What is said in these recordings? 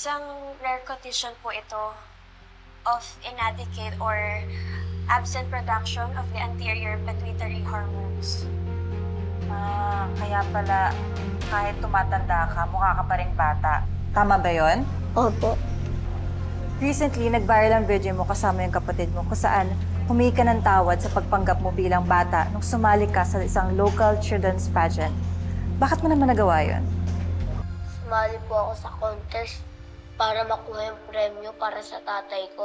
Isang rare condition po ito of inadequate or absent production of the anterior pituitary hormones. Kaya pala kahit tumatanda ka, mukha ka pa ring bata. Tama ba yon? Opo. Recently, nag-viral ang video mo kasama yung kapatid mo kung saan humingi ka ng tawad sa pagpanggap mo bilang bata nung sumali ka sa isang local children's pageant. Bakit mo naman nagawa yun? Sumali po ako sa contest para makuha yung premyo para sa tatay ko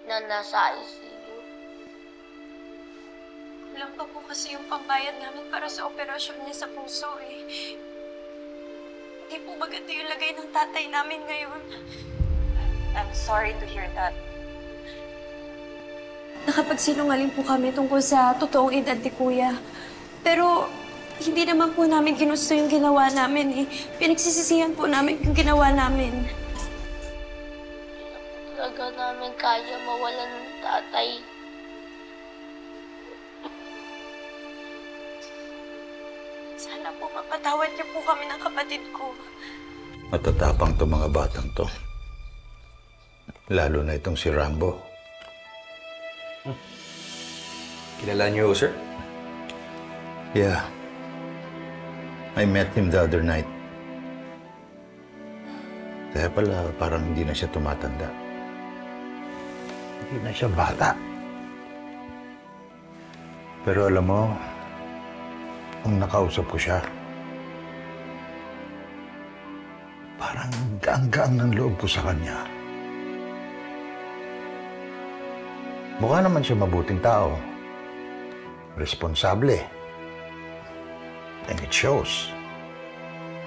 na nasa ICU. Kulang pa po kasi yung pambayad namin para sa operasyon niya sa puso eh. Hindi po maganda yung lagay ng tatay namin ngayon. I'm sorry to hear that. Nakapagsinungaling po kami tungkol sa totoong edad ni Kuya. Pero hindi naman po namin ginusto yung ginawa namin eh. Pinagsisisihan po namin yung ginawa namin. Hindi na po talaga namin kaya mawalan ng tatay. Sana po mapatawad niyo po kami ng kapatid ko. Matatapang to mga batang to. Lalo na itong si Rambo. Kilala niyo, sir? Yeah. I met him the other night. Kaya pala parang hindi na siya tumatanda. Hindi na siya bata. Pero alam mo, nung nakausap ko siya, parang gaang-gaang ng loob ko sa kanya. Mukha naman siya mabuting tao. Responsable. And it shows.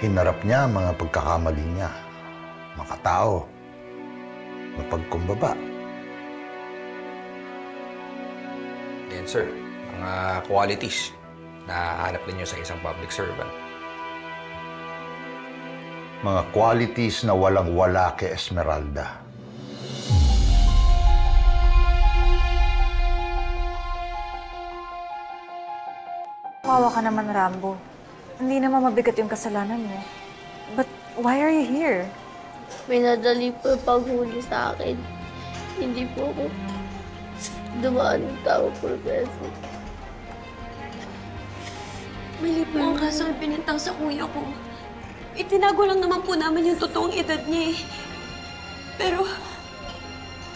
Hinarap niya ang mga pagkakamali niya. Makatao. Mapagkumbaba. Yan, sir. Mga qualities na hanap ninyo sa isang public servant. Mga qualities na walang-wala kay Esmeralda. Kawawa ka naman, Rambo. Hindi naman mabigat yung kasalanan mo. But why are you here? May nadali po yung paghuli sa akin. Hindi po ako dumaan ng tao, Professor. Mali po ang kaso ang pinintang sa kuya ko. Itinago lang naman po namin yung totoong edad niya eh. Pero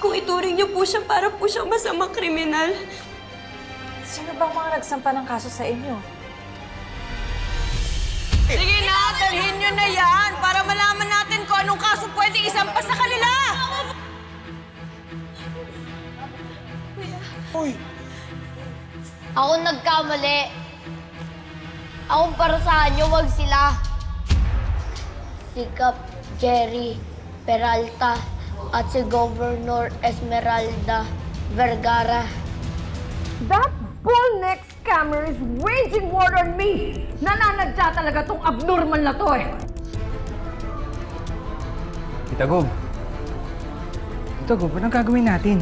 kung ituring niyo po siya para po siyang masamang kriminal, Sino bang mga nagsampa ng kaso sa inyo? Sige na, dalhin nyo na yan para malaman natin kung anong kaso pwedeng isampa sa kanila! Ako nagkamali. Akong parusahan nyo, wag sila. Si Cap Jerry Peralta at si Governor Esmeralda Vergara. That bull-neck scammer is waging war on me! Nananadya talaga tong abnormal na to eh! Tita Gob, anong gagawin natin?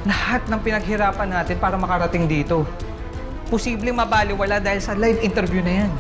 Lahat ng pinaghirapan natin para makarating dito. Posibleng mabaliwala dahil sa live interview na yan.